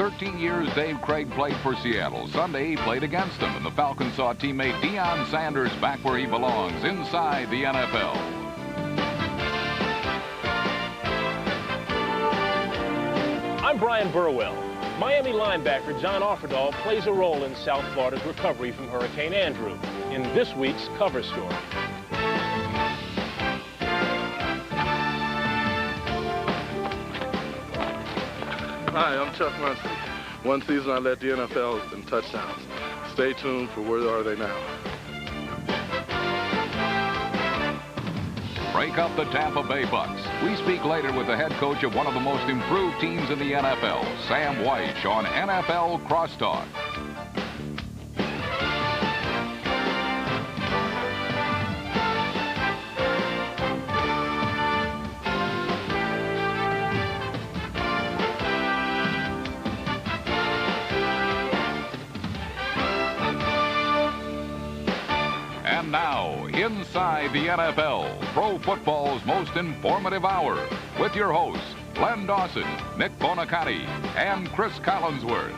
13 years Dave Craig played for Seattle. Sunday, he played against them, and the Falcons saw teammate Deion Sanders back where he belongs, inside the NFL. I'm Brian Burwell. Miami linebacker John Offerdahl plays a role in South Florida's recovery from Hurricane Andrew in this week's cover story. Hi, I'm Chuck Muncie. One season I led the NFL in touchdowns. Stay tuned for Where Are They Now? Break up the Tampa Bay Bucks. We speak later with the head coach of one of the most improved teams in the NFL, Sam Wyche, on NFL Crosstalk. And now, inside the NFL, pro football's most informative hour, with your hosts, Len Dawson, Nick Bonacati, and Chris Collinsworth.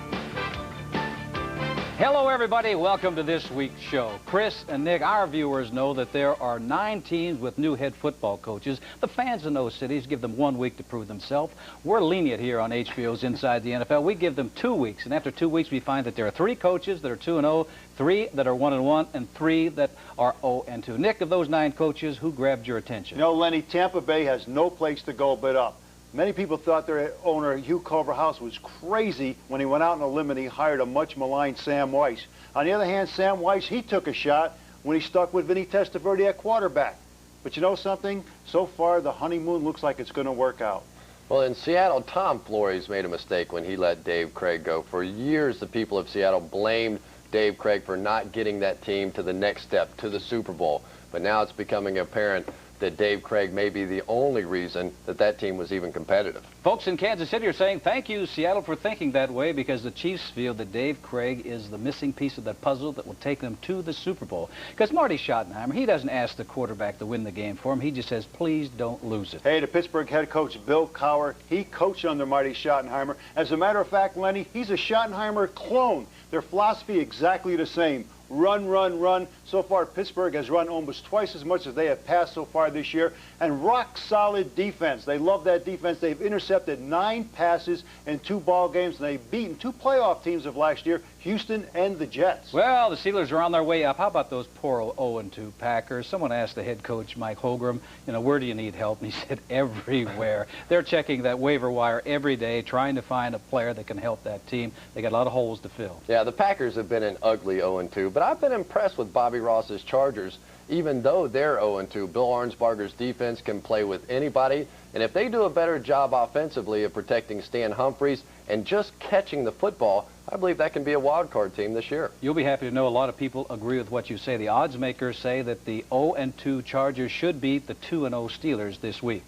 Hello, everybody. Welcome to this week's show. Chris and Nick, our viewers know that there are 9 teams with new head football coaches. The fans in those cities give them 1 week to prove themselves. We're lenient here on HBO's Inside the NFL. We give them 2 weeks, and after 2 weeks, we find that there are 3 coaches that are 2-0, 3 that are 1-1, and 3 that are 0-2. Nick, of those 9 coaches, who grabbed your attention? You know, Lenny, Tampa Bay has no place to go but up. Many people thought their owner, Hugh Culverhouse, was crazy when he went out on a limb and he hired a much-maligned Sam Wyche. On the other hand, Sam Wyche, he took a shot when he stuck with Vinny Testaverde at quarterback. But you know something? So far, the honeymoon looks like it's going to work out. Well, in Seattle, Tom Flores made a mistake when he let Dave Craig go. For years, the people of Seattle blamed Dave Craig for not getting that team to the next step, to the Super Bowl. But now it's becoming apparent that Dave Craig may be the only reason that that team was even competitive. Folks in Kansas City are saying, thank you, Seattle, for thinking that way, because the Chiefs feel that Dave Craig is the missing piece of that puzzle that will take them to the Super Bowl. Because Marty Schottenheimer, he doesn't ask the quarterback to win the game for him. He just says, please don't lose it. Hey, the Pittsburgh head coach, Bill Cowher, he coached under Marty Schottenheimer. As a matter of fact, Lenny, he's a Schottenheimer clone. Their philosophy exactly the same. Run, run, run. So far, Pittsburgh has run almost twice as much as they have passed so far this year. And rock-solid defense. They love that defense. They've intercepted 9 passes in 2 ball games, and they've beaten 2 playoff teams of last year, Houston and the Jets. Well, the Steelers are on their way up. How about those poor 0-2 Packers? Someone asked the head coach, Mike Holmgren, you know, where do you need help? And he said, everywhere. They're checking that waiver wire every day, trying to find a player that can help that team. They got a lot of holes to fill. Yeah, the Packers have been an ugly 0-2, but I've been impressed with Bobby Ross's Chargers. Even though they're 0-2, Bill Arnsparger's defense can play with anybody, and if they do a better job offensively of protecting Stan Humphries and just catching the football, I believe that can be a wild card team this year. You'll be happy to know a lot of people agree with what you say. The odds makers say that the 0-2 Chargers should beat the 2-0 Steelers this week.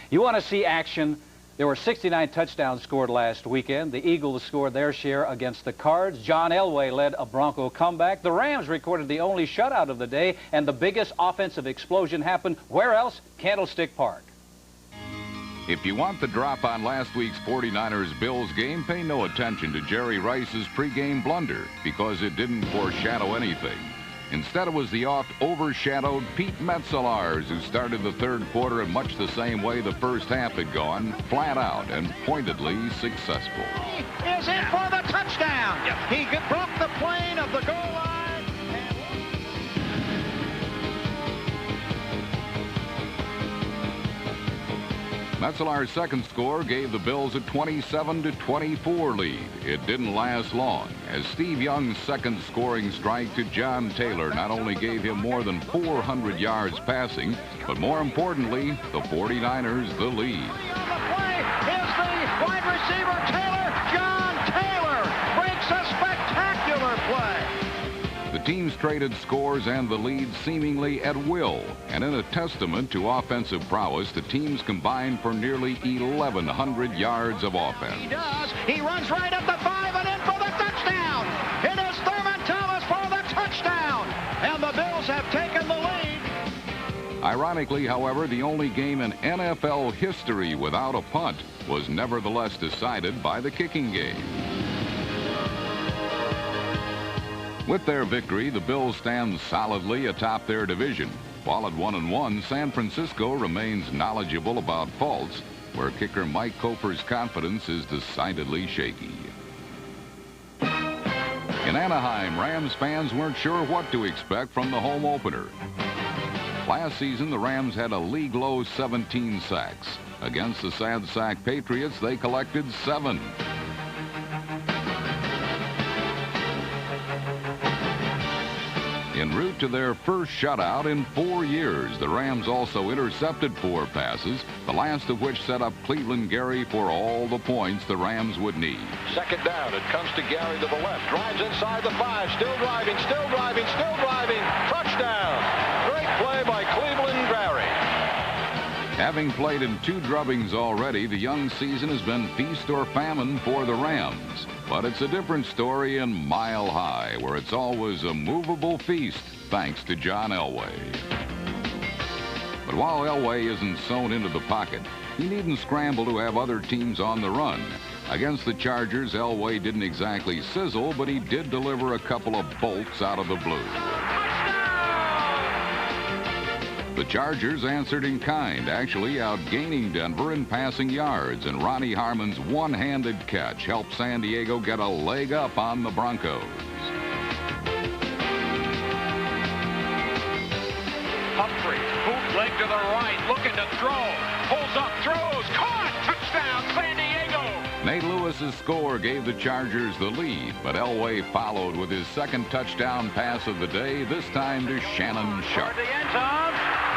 You want to see action? There were 69 touchdowns scored last weekend. The Eagles scored their share against the Cards. John Elway led a Bronco comeback. The Rams recorded the only shutout of the day, and the biggest offensive explosion happened where else? Candlestick Park. If you want the drop on last week's 49ers-Bills game, pay no attention to Jerry Rice's pregame blunder, because it didn't foreshadow anything. Instead, it was the oft-overshadowed Pete Metzelaars who started the third quarter in much the same way the first half had gone, flat out and pointedly successful. Is in for the touchdown. He broke the plane of the goal line. Metzelaars' second score gave the Bills a 27-24 lead. It didn't last long, as Steve Young's second scoring strike to John Taylor not only gave him more than 400 yards passing, but more importantly, the 49ers the lead. On the play is the wide receiver Taylor. John Taylor breaks a spectacular play. The teams traded scores and the lead seemingly at will, and in a testament to offensive prowess, the teams combined for nearly 1,100 yards of offense. He does. He runs right at the 5 and in for the touchdown. It is Thurman Thomas for the touchdown, and the Bills have taken the lead. Ironically, however, the only game in NFL history without a punt was nevertheless decided by the kicking game. With their victory, the Bills stand solidly atop their division. While at 1-1, San Francisco remains knowledgeable about faults, where kicker Mike Cofer's confidence is decidedly shaky. In Anaheim, Rams fans weren't sure what to expect from the home opener. Last season, the Rams had a league-low 17 sacks. Against the sad sack Patriots, they collected 7. En route to their first shutout in 4 years, the Rams also intercepted 4 passes, the last of which set up Cleveland Gary for all the points the Rams would need. Second down, it comes to Gary to the left, drives inside the 5, still driving, touchdown! Great play by Cleveland Gary. Having played in 2 drubbings already, the young season has been feast or famine for the Rams. But it's a different story in Mile High, where it's always a movable feast, thanks to John Elway. But while Elway isn't sewn into the pocket, he needn't scramble to have other teams on the run. Against the Chargers, Elway didn't exactly sizzle, but he did deliver a couple of bolts out of the blue. The Chargers answered in kind, actually outgaining Denver in passing yards, and Ronnie Harmon's one-handed catch helped San Diego get a leg up on the Broncos. Humphrey, bootleg to the right, looking to throw, pulls up, throws, caught, touchdown, San Diego! Nate Lewis's score gave the Chargers the lead, but Elway followed with his second touchdown pass of the day, this time to Shannon Sharp. Toward the end zone,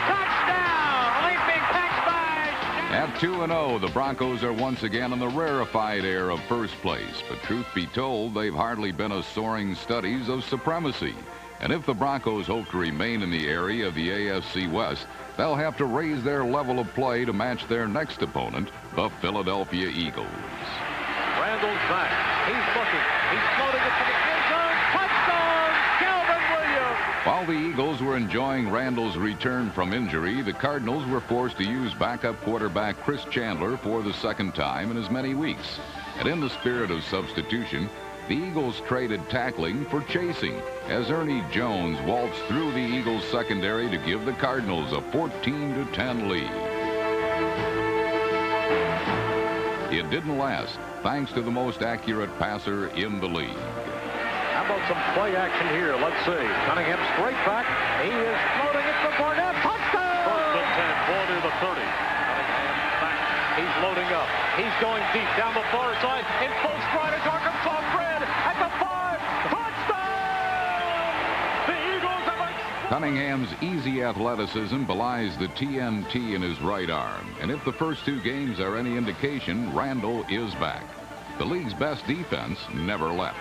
touchdown! Leaping catch by At 2-0, the Broncos are once again in the rarefied air of first place, but truth be told, they've hardly been a soaring studies of supremacy. And if the Broncos hope to remain in the area of the AFC West, they'll have to raise their level of play to match their next opponent, the Philadelphia Eagles. Randall's back. He's looking. He's floating it to the end zone. Touchdown, Calvin Williams. While the Eagles were enjoying Randall's return from injury, the Cardinals were forced to use backup quarterback Chris Chandler for the second time in as many weeks. And in the spirit of substitution, the Eagles traded tackling for chasing as Ernie Jones waltzed through the Eagles secondary to give the Cardinals a 14-10 lead. It didn't last, thanks to the most accurate passer in the league. How about some play action here? Let's see. Cunningham straight back. He is floating it to Barnett. Touchdown! First and 10, ball near the 30. Cunningham back. He's loading up. He's going deep down the far side. In full stride is Arkansas Fred at the 5. Touchdown! The Eagles have a... Cunningham's easy athleticism belies the TNT in his right arm. And if the first 2 games are any indication, Randall is back. The league's best defense never left.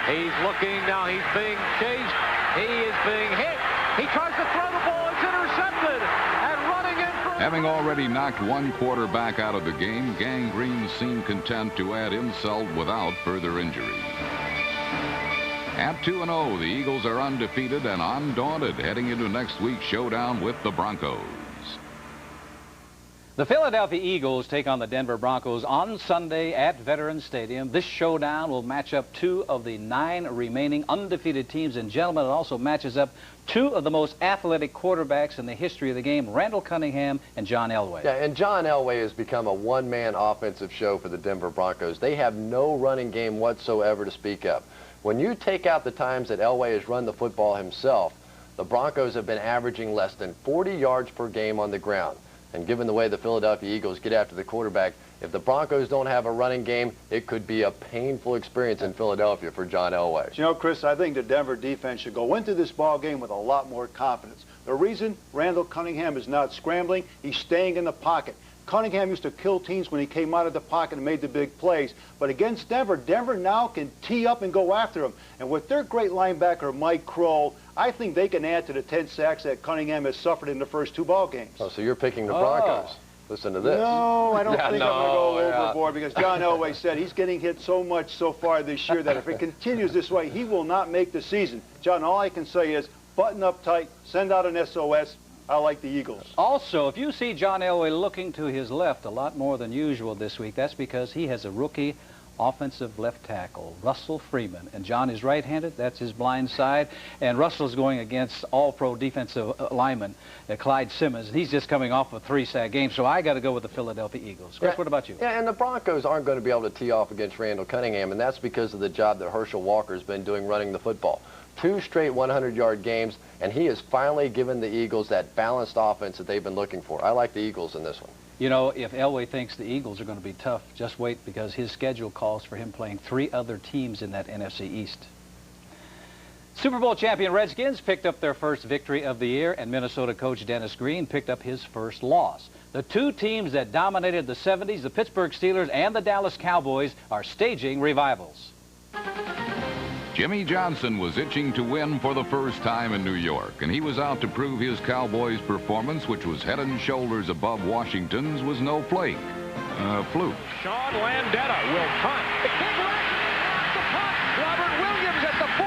He's looking now. He's being chased. He is being hit. He tries to throw the ball. It's intercepted. And running in for... Having already knocked one quarterback out of the game, Gang Green seemed content to add insult without further injury. At 2-0, the Eagles are undefeated and undaunted heading into next week's showdown with the Broncos. The Philadelphia Eagles take on the Denver Broncos on Sunday at Veterans Stadium. This showdown will match up 2 of the 9 remaining undefeated teams. And gentlemen, it also matches up 2 of the most athletic quarterbacks in the history of the game, Randall Cunningham and John Elway. Yeah, and John Elway has become a one-man offensive show for the Denver Broncos. They have no running game whatsoever to speak of. When you take out the times that Elway has run the football himself, the Broncos have been averaging less than 40 yards per game on the ground. And given the way the Philadelphia Eagles get after the quarterback, if the Broncos don't have a running game, it could be a painful experience in Philadelphia for John Elway. You know, Chris, I think the Denver defense should go into this ball game with a lot more confidence. The reason Randall Cunningham is not scrambling, he's staying in the pocket. Cunningham used to kill teams when he came out of the pocket and made the big plays. But against Denver, Denver now can tee up and go after him. And with their great linebacker, Mike Kroll, I think they can add to the 10 sacks that Cunningham has suffered in the first 2 ball games. Oh, so you're picking the Broncos. Listen to this. No, I don't think I'm going to go overboard because John Elway said he's getting hit so much so far this year that if it continues this way, he will not make the season. John, all I can say is button up tight, send out an SOS, I like the Eagles. Also, if you see John Elway looking to his left a lot more than usual this week, that's because he has a rookie offensive left tackle, Russell Freeman. And John is right-handed. That's his blind side. And Russell's going against all-pro defensive lineman, Clyde Simmons. And he's just coming off a 3-sack game. So I got to go with the Philadelphia Eagles. Chris, what about you? Yeah, and the Broncos aren't going to be able to tee off against Randall Cunningham, and that's because of the job that Herschel Walker's been doing running the football. 2 straight 100-yard games, and he has finally given the Eagles that balanced offense that they've been looking for. I like the Eagles in this one. You know, if Elway thinks the Eagles are going to be tough, just wait, because his schedule calls for him playing 3 other teams in that NFC East. Super Bowl champion Redskins picked up their first victory of the year, and Minnesota coach Dennis Green picked up his first loss. The 2 teams that dominated the 70s, the Pittsburgh Steelers and the Dallas Cowboys, are staging revivals. Jimmy Johnson was itching to win for the first time in New York, and he was out to prove his Cowboys' performance, which was head and shoulders above Washington's, was no fluke. Sean Landeta will punt. The kick right off the punt. Robert Williams at the 4.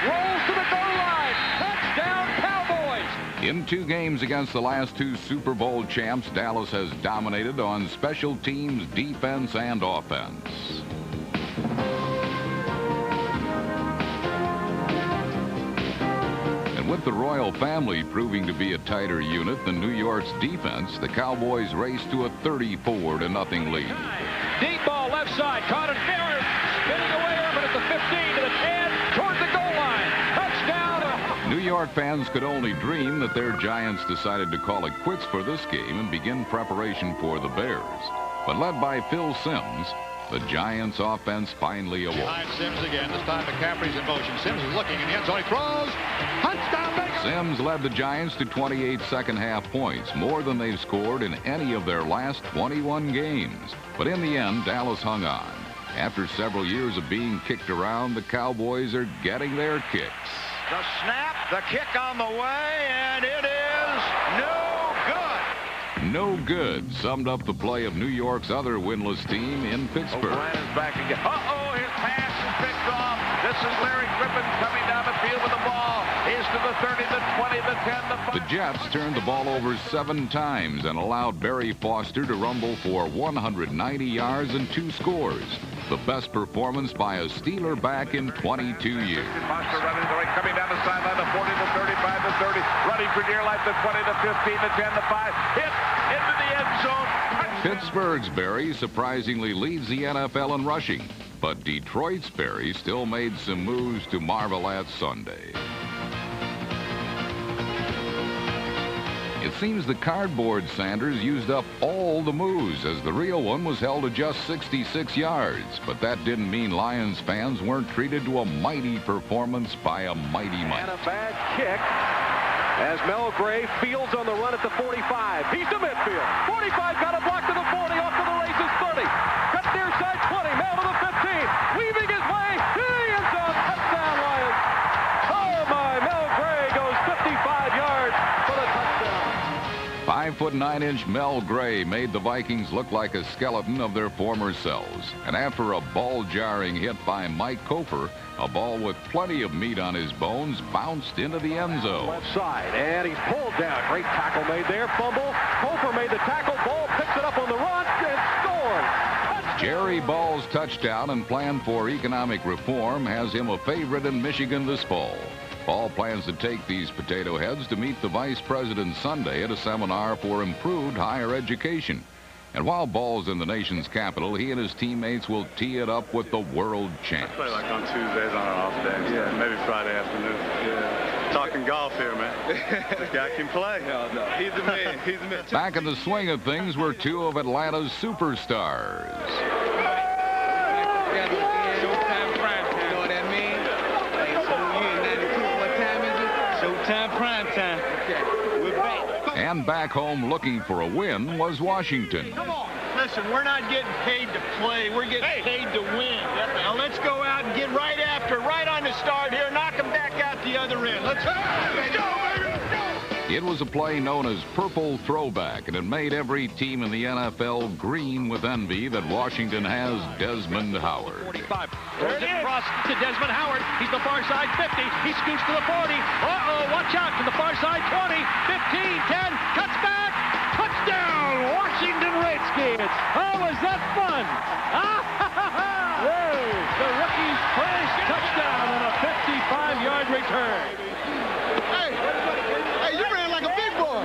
Rolls to the goal line. Touchdown, Cowboys. In 2 games against the last 2 Super Bowl champs, Dallas has dominated on special teams, defense, and offense. With the royal family proving to be a tighter unit than New York's defense, the Cowboys raced to a 34-0 lead. Deep ball left side, caught in Miller, spinning away Urban at the 15 to the 10, towards the goal line. Touchdown! New York fans could only dream that their Giants decided to call it quits for this game and begin preparation for the Bears. But led by Phil Simms, the Giants' offense finally awoke. Behind Simms again. This time McCaffrey's in motion. Simms is looking in the end zone. He throws. Touchdown, Baker. Simms led the Giants to 28 second-half points, more than they've scored in any of their last 21 games. But in the end, Dallas hung on. After several years of being kicked around, the Cowboys are getting their kicks. The snap, the kick on the way, and it is no good. No good summed up the play of New York's other winless team in Pittsburgh. O'Brien is back again. Uh-oh, his pass is picked off. This is Larry Griffin coming down the field with the ball. He's to the 30, the 20, the 10, the 5. The Jets turned the ball over 7 times and allowed Barry Foster to rumble for 190 yards and 2 scores. The best performance by a Steeler back in 22 years. Foster running the right, coming down the sideline, the 40, the 35, the 30, running for dear life, the 20, the 15, the 10, the 5, hit into the end zone. Pittsburgh's Barry surprisingly leads the NFL in rushing, but Detroit's Barry still made some moves to marvel at Sunday. It seems the cardboard Sanders used up all the moves, as the real one was held to just 66 yards. But that didn't mean Lions fans weren't treated to a mighty performance by a mighty Mike. And a bad kick as Mel Gray fields on the run at the 45. He's to midfield. 45 got a block to the 40, off to the races 30. Cut near side 20, now to the 15. Weaving his way to the end zone. Touchdown, Lions. Oh, my, Mel Gray goes 55 yards for the touchdown. 5'9" Mel Gray made the Vikings look like a skeleton of their former selves. And after a ball-jarring hit by Mike Kofer, a ball with plenty of meat on his bones bounced into the end zone. Left side, and he's pulled down. Great tackle made there. Fumble. Kofer made the tackle. Ball picks it up on the run and scores. Jerry Ball's touchdown and plan for economic reform has him a favorite in Michigan this fall. Ball plans to take these potato heads to meet the Vice President Sunday at a seminar for improved higher education. And while Ball's in the nation's capital, he and his teammates will tee it up with the world champs. I play like on Tuesdays on an off day. Yeah, maybe Friday afternoon. Yeah. Talking golf here, man. This guy can play. No, he's a man. He's a man. Back in the swing of things were 2 of Atlanta's superstars. Showtime prime time. You know what that means? Hey, so you in 92, what time is it? Showtime prime time. Okay, we're back. And back home looking for a win was Washington. Come on. Listen, we're not getting paid to play. We're getting paid to win. Now let's go out and get right after, right on the start here, knock them back out the other end. Let's go, baby. Let's go. It was a play known as Purple Throwback, and it made every team in the NFL green with envy that Washington has Desmond Howard. 45. Throws it across to Desmond Howard. He's the far side 50. He scoots to the 40. Uh-oh, watch out to the far side 20, 15, 10, cuts back. Touchdown, Washington Redskins. Oh, was that fun? The rookie's first touchdown on a 55-yard return. Hey, you ran like a big boy.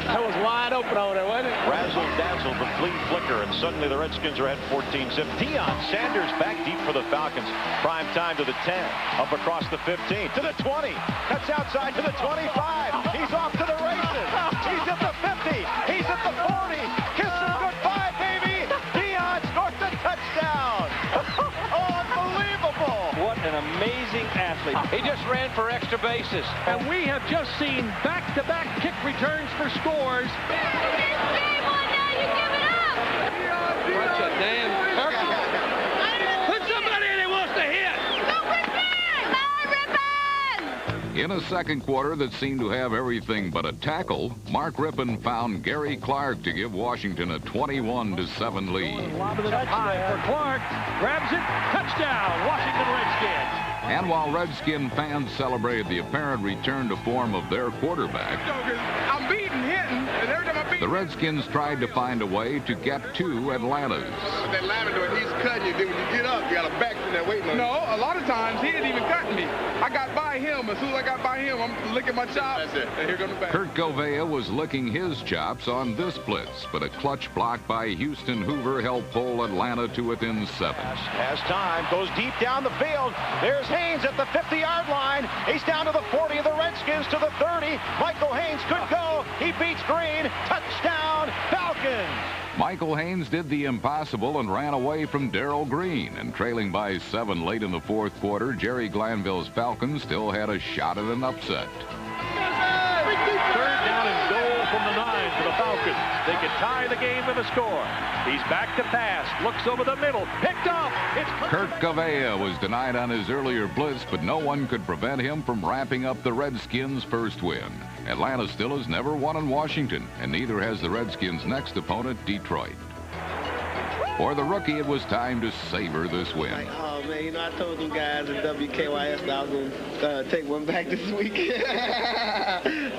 That was wide open over there, wasn't it? Razzle-dazzle, the flea flicker, and suddenly the Redskins are at 14-zip. Deion Sanders back deep for the Falcons. Prime time to the 10, up across the 15, to the 20, cuts outside to the 25. He's off to the races. He's at the 50. He's at the 40. Kiss him goodbye, baby. Deion scores the touchdown. Unbelievable. What an amazing athlete. He just ran for extra bases. And we have just seen back-to-back kick returns for scores. Bunch of damn turkeys. Put somebody in that wants to hit. In a second quarter that seemed to have everything but a tackle, Mark Rippon found Gary Clark to give Washington a 21-7 lead. Lobbing it up high for Clark. Grabs it. Touchdown, Washington Redskins. And while Redskin fans celebrated the apparent return to form of their quarterback, I'm beating, hitting, and every time I beat the Redskins tried to find a way to get to Atlanta's. What that lineman doing, he's cutting you. Then when you get up, you got a back to that waiting on you. No, a lot of times he didn't even cut me. I got by him. As soon as I got by him, I'm licking my chops. That's it. And here comes the back. Kurt Govea was licking his chops on this blitz, but a clutch block by Houston Hoover helped pull Atlanta to within 7. Has time, goes deep down the field. There's Haynes at the 50-yard line. He's down to the 40 of the Redskins, to the 30. Michael Haynes could go. He beats Green. Touchdown, Falcons. Michael Haynes did the impossible and ran away from Darrell Green. And trailing by 7 late in the fourth quarter, Jerry Glanville's Falcons still had a shot at an upset. Third down and goal from the 9 for the Falcons. They can tie the game with a score. He's back to pass. Looks over the middle. Picked off. It's Kurt Govea was denied on his earlier blitz, but no one could prevent him from wrapping up the Redskins' first win. Atlanta still has never won in Washington, and neither has the Redskins' next opponent, Detroit. For the rookie, it was time to savor this win. Oh, man, you know, I told them guys in WKYS that I was going to take one back this week.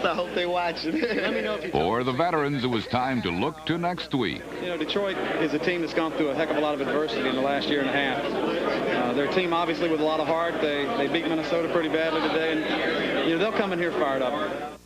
So I hope they watch it. Let me know if you... For the veterans, it was time to look to next week. You know, Detroit is a team that's gone through a heck of a lot of adversity in the last year and a half. They're a team, obviously, with a lot of heart. They beat Minnesota pretty badly today, and, you know, they'll come in here fired up.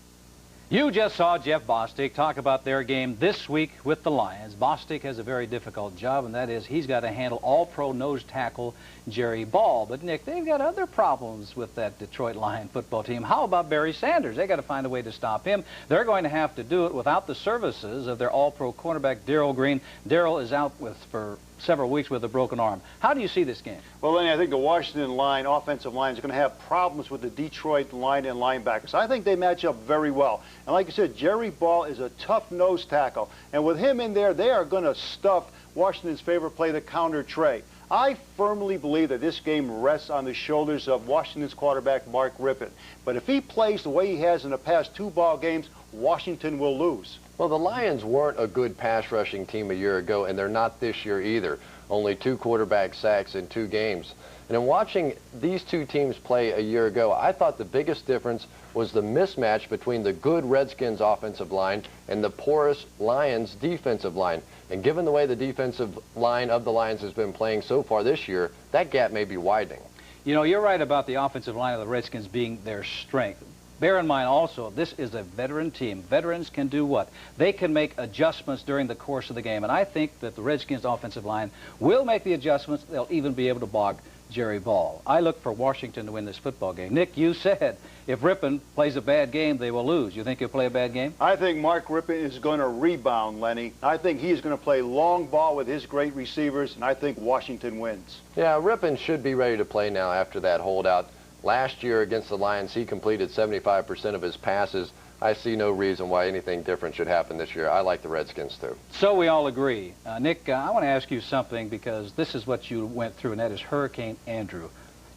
You just saw Jeff Bostic talk about their game this week with the Lions. Bostic has a very difficult job, and that is he's got to handle all-pro nose tackle Jerry Ball. But, Nick, they've got other problems with that Detroit Lion football team. How about Barry Sanders? They got to find a way to stop him. They're going to have to do it without the services of their all-pro cornerback, Darrell Green. Darrell is out for several weeks with a broken arm. How do you see this game? Well, Lenny, I think the Washington line, offensive line, is going to have problems with the Detroit line and linebackers. I think they match up very well. And like I said, Jerry Ball is a tough nose tackle. And with him in there, they are going to stuff Washington's favorite play, the counter tray. I firmly believe that this game rests on the shoulders of Washington's quarterback, Mark Rippon. But if he plays the way he has in the past 2 ball games, Washington will lose. Well, the Lions weren't a good pass rushing team a year ago, and they're not this year either. Only 2 quarterback sacks in 2 games. And in watching these 2 teams play a year ago, I thought the biggest difference was the mismatch between the good Redskins offensive line and the porous Lions defensive line. And given the way the defensive line of the Lions has been playing so far this year, that gap may be widening. You know, you're right about the offensive line of the Redskins being their strength. Bear in mind also, this is a veteran team. Veterans can do what? They can make adjustments during the course of the game. And I think that the Redskins offensive line will make the adjustments. They'll even be able to bog Jerry Ball. I look for Washington to win this football game. Nick, you said if Rippon plays a bad game, they will lose. You think he'll play a bad game? I think Mark Rippon is going to rebound, Lenny. I think he's going to play long ball with his great receivers, and I think Washington wins. Yeah, Rippon should be ready to play now after that holdout. Last year against the Lions, he completed 75% of his passes. I see no reason why anything different should happen this year. I like the Redskins, too. So we all agree. Nick, I want to ask you something, because this is what you went through, and that is Hurricane Andrew.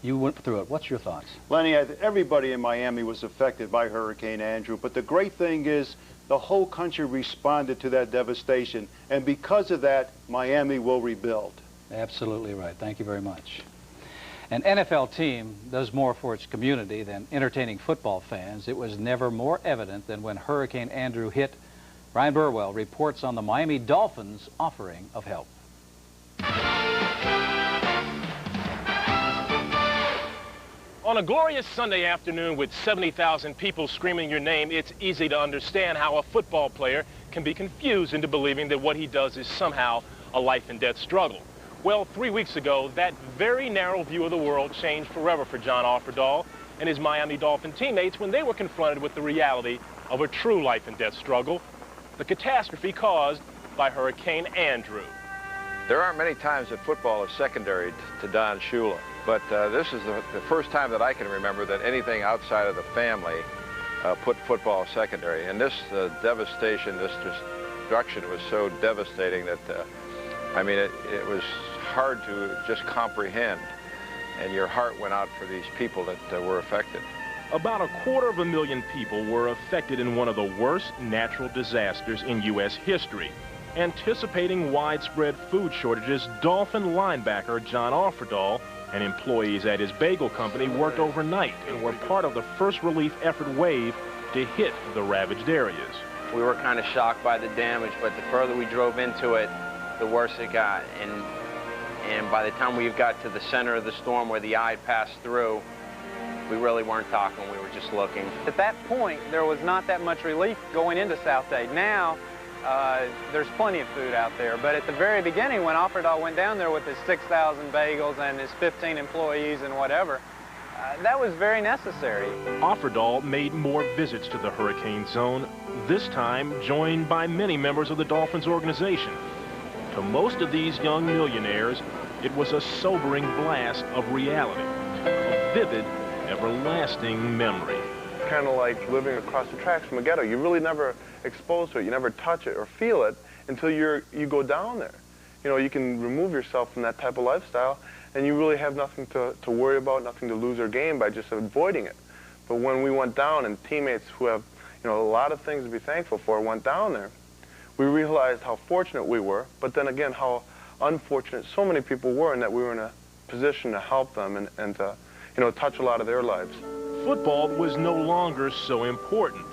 You went through it. What's your thoughts? Lenny, everybody in Miami was affected by Hurricane Andrew, but the great thing is the whole country responded to that devastation, and because of that, Miami will rebuild. Absolutely right. Thank you very much. An NFL team does more for its community than entertaining football fans. It was never more evident than when Hurricane Andrew hit. Ryan Burwell reports on the Miami Dolphins' offering of help. On a glorious Sunday afternoon with 70,000 people screaming your name, it's easy to understand how a football player can be confused into believing that what he does is somehow a life and death struggle. Well, 3 weeks ago, that very narrow view of the world changed forever for John Offerdahl and his Miami Dolphin teammates when they were confronted with the reality of a true life and death struggle, the catastrophe caused by Hurricane Andrew. There aren't many times that football is secondary to Don Shula, but this is the first time that I can remember that anything outside of the family put football secondary. And this devastation, this destruction was so devastating that, I mean, it was hard to just comprehend, and your heart went out for these people that were affected. About 250,000 people were affected in one of the worst natural disasters in U.S. history. Anticipating widespread food shortages, Dolphin linebacker John Offerdahl and employees at his bagel company worked overnight and were part of the first relief effort wave to hit the ravaged areas. We were kind of shocked by the damage, but the further we drove into it, the worse it got. And by the time we got to the center of the storm where the eye passed through, we really weren't talking, we were just looking. At that point, there was not that much relief going into South Dade. Now, there's plenty of food out there. But at the very beginning, when Offerdahl went down there with his 6,000 bagels and his 15 employees and whatever, that was very necessary. Offerdahl made more visits to the hurricane zone, this time joined by many members of the Dolphins organization. To most of these young millionaires, it was a sobering blast of reality, a vivid, everlasting memory. Kind of like living across the tracks from a ghetto. You really never exposed to it. You never touch it or feel it until you go down there. You know, you can remove yourself from that type of lifestyle, and you really have nothing to worry about, nothing to lose or gain by just avoiding it. But when we went down, and teammates who have, you know, a lot of things to be thankful for went down there, we realized how fortunate we were, but then again how unfortunate so many people were, and that we were in a position to help them and to, you know, touch a lot of their lives. Football was no longer so important.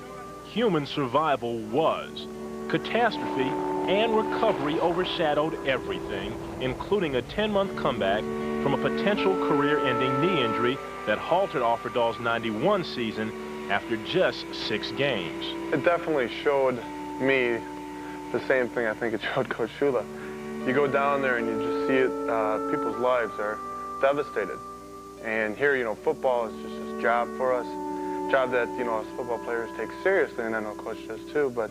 Human survival was. Catastrophe and recovery overshadowed everything, including a 10-month comeback from a potential career-ending knee injury that halted Offerdahl's '91 season after just 6 games. It definitely showed me the same thing I think it showed Coach Shula. You go down there and you just see it, people's lives are devastated. And here, you know, football is just this job for us, job that, you know, us football players take seriously, and I know Coach does too, but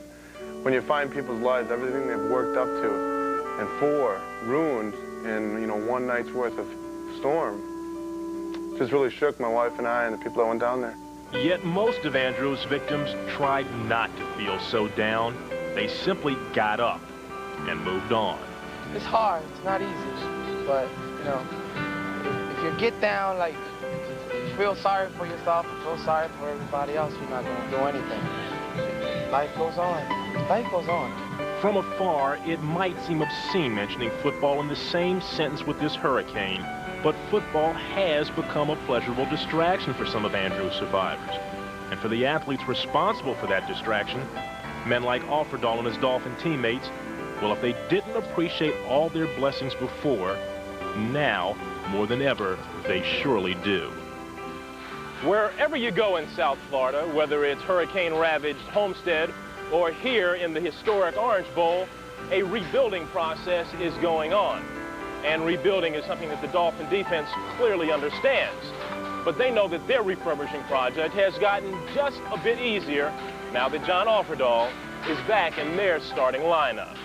when you find people's lives, everything they've worked up to and for, ruined in, you know, one night's worth of storm, just really shook my wife and I and the people that went down there. Yet most of Andrew's victims tried not to feel so down. They simply got up and moved on. It's hard, it's not easy, but, you know, if you get down, like, you feel sorry for yourself, you feel sorry for everybody else, you're not going to do anything. Life goes on. Life goes on. From afar, it might seem obscene mentioning football in the same sentence with this hurricane, but football has become a pleasurable distraction for some of Andrew's survivors. And for the athletes responsible for that distraction, men like Offerdahl and his Dolphin teammates, well, if they didn't appreciate all their blessings before, now, more than ever, they surely do. Wherever you go in South Florida, whether it's hurricane-ravaged Homestead or here in the historic Orange Bowl, a rebuilding process is going on. And rebuilding is something that the Dolphin defense clearly understands. But they know that their refurbishing project has gotten just a bit easier now that John Offerdahl is back in their starting lineup.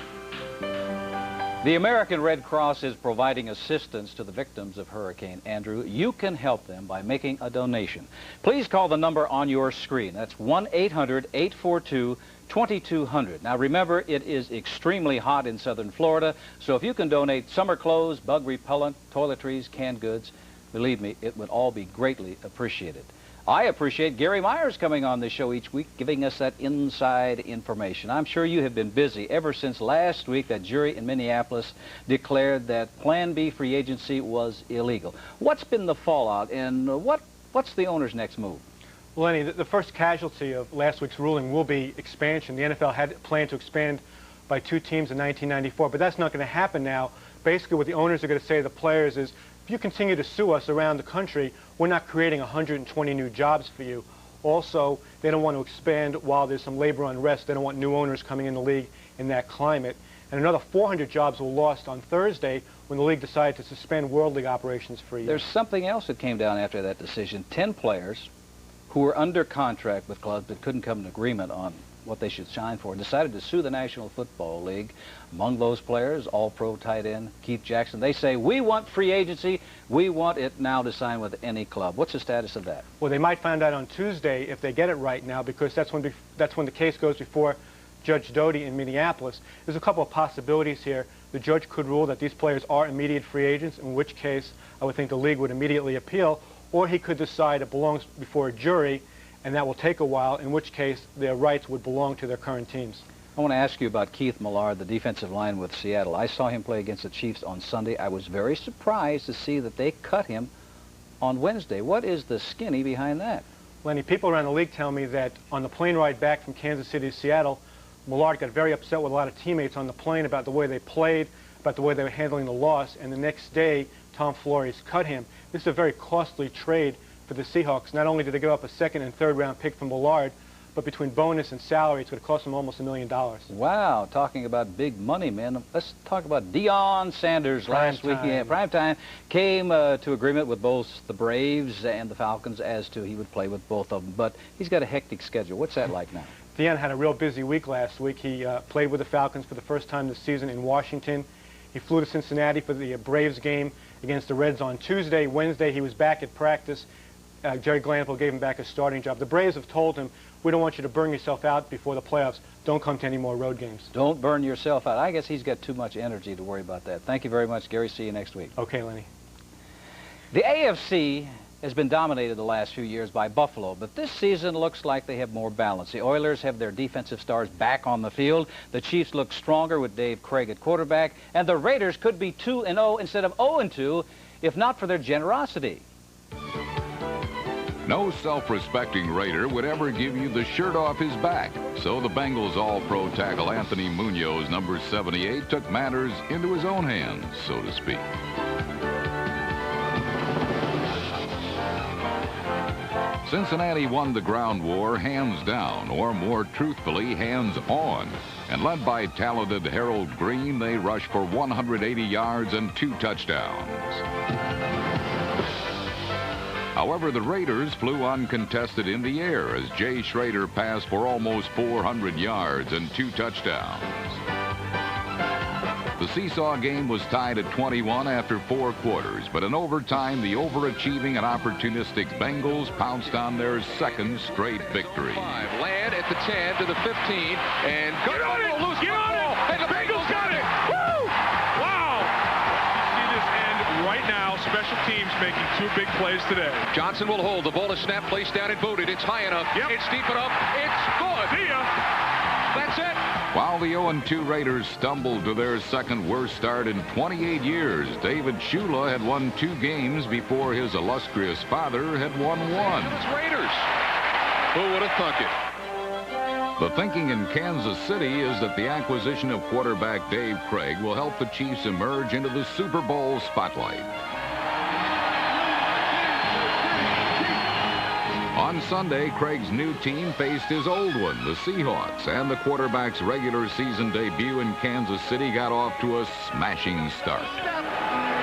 The American Red Cross is providing assistance to the victims of Hurricane Andrew. You can help them by making a donation. Please call the number on your screen. That's 1-800-842-2200. Now remember, it is extremely hot in southern Florida, so if you can donate summer clothes, bug repellent, toiletries, canned goods, believe me, it would all be greatly appreciated. I appreciate Gary Myers coming on this show each week, giving us that inside information. I'm sure you have been busy ever since last week that jury in Minneapolis declared that Plan B free agency was illegal. What's been the fallout, and what's the owner's next move? Well, Lenny, the first casualty of last week's ruling will be expansion. The NFL had planned to expand by 2 teams in 1994, but that's not going to happen now. Basically, what the owners are going to say to the players is, if you continue to sue us around the country, we're not creating 120 new jobs for you. Also, they don't want to expand while there's some labor unrest. They don't want new owners coming in the league in that climate. And another 400 jobs were lost on Thursday when the league decided to suspend World League operations for a year. There's something else that came down after that decision. 10 players who were under contract with clubs but couldn't come to an agreement on what they should sign for decided to sue the National Football League. Among those players, all-pro tight end Keith Jackson. They say, we want free agency. We want it now to sign with any club. What's the status of that? Well, they might find out on Tuesday if they get it right now, because that's when the case goes before Judge Doty in Minneapolis. There's a couple of possibilities here. The judge could rule that these players are immediate free agents, in which case I would think the league would immediately appeal, or he could decide it belongs before a jury, and that will take a while, in which case their rights would belong to their current teams. I want to ask you about Keith Millard, the defensive line with Seattle. I saw him play against the Chiefs on Sunday. I was very surprised to see that they cut him on Wednesday. What is the skinny behind that? Lenny, people around the league tell me that on the plane ride back from Kansas City to Seattle, Millard got very upset with a lot of teammates on the plane about the way they played, about the way they were handling the loss, and the next day, Tom Flores cut him. This is a very costly trade for the Seahawks. Not only did they give up a 2nd and 3rd round pick from Millard, but between bonus and salary, it's going to cost them almost $1 million. Wow, talking about big money, man. Let's talk about Deion Sanders last week. Yeah, Primetime came to agreement with both the Braves and the Falcons as to he would play with both of them, but he's got a hectic schedule. What's that like now? Deion had a real busy week last week. He played with the Falcons for the first time this season in Washington. He flew to Cincinnati for the Braves game against the Reds on Tuesday. Wednesday, he was back at practice. Jerry Glanville gave him back a starting job. The Braves have told him, we don't want you to burn yourself out before the playoffs. Don't come to any more road games. Don't burn yourself out. I guess he's got too much energy to worry about that. Thank you very much, Gary. See you next week. Okay, Lenny. The AFC has been dominated the last few years by Buffalo, but this season looks like they have more balance. The Oilers have their defensive stars back on the field. The Chiefs look stronger with Dave Craig at quarterback, and the Raiders could be 2-0 instead of 0-2 if not for their generosity. No self-respecting Raider would ever give you the shirt off his back. So the Bengals all-pro tackle Anthony Munoz, number 78, took matters into his own hands, so to speak. Cincinnati won the ground war hands down, or more truthfully, hands on. And led by talented Harold Green, they rushed for 180 yards and 2 touchdowns. However, the Raiders flew uncontested in the air as Jay Schrader passed for almost 400 yards and 2 touchdowns. The seesaw game was tied at 21 after 4 quarters, but in overtime, the overachieving and opportunistic Bengals pounced on their 2nd straight victory. Land at the 10 to the 15, and get on it! Get on it! And the Bengals got it! Woo! Wow! See this end right now. Special teams making 2 big plays today. Johnson will hold. The ball is snapped, placed down, and booted. It's high enough. Yep. It's deep enough. It's good. See ya. That's it. While the 0-2 Raiders stumbled to their 2nd worst start in 28 years, David Shula had won 2 games before his illustrious father had won 1. It's Raiders. Who would have thunk it? The thinking in Kansas City is that the acquisition of quarterback Dave Craig will help the Chiefs emerge into the Super Bowl spotlight. On Sunday, Craig's new team faced his old one, the Seahawks, and the quarterback's regular season debut in Kansas City got off to a smashing start.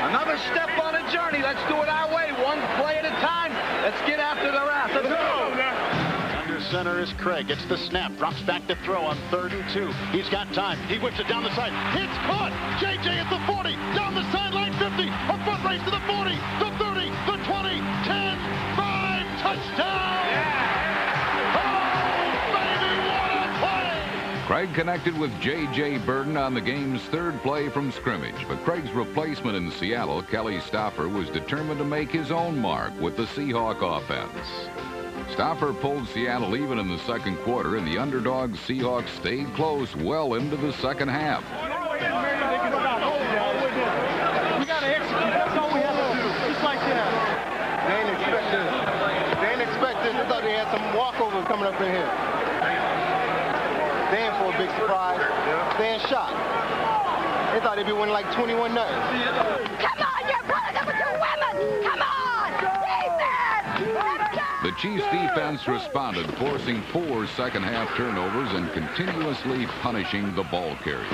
Another step on a journey. Let's do it our way, one play at a time. Let's get after the wrath. Let's go. center is Craig. Gets the snap. Drops back to throw on 3rd and 2. He's got time. He whips it down the side. It's caught. J.J. at the 40. Down the sideline 50. A foot race to the 40. The 30. The 20. 10. 5. Touchdown. Craig connected with J.J. Burden on the game's 3rd play from scrimmage, but Craig's replacement in Seattle, Kelly Stoffer, was determined to make his own mark with the Seahawk offense. Stoffer pulled Seattle even in the 2nd quarter, and the underdog Seahawks stayed close well into the 2nd half. We got to execute. That's all we have to do. Just like that. They didn't expect this. They didn't expect this. They thought they had some walkovers coming up in here. They in for a big surprise. They in shock. They thought they'd be winning like 21-0. Come on, you're pulling up with your women. Come on, defense. The Chiefs' defense responded, forcing 4 second-half turnovers and continuously punishing the ball carriers.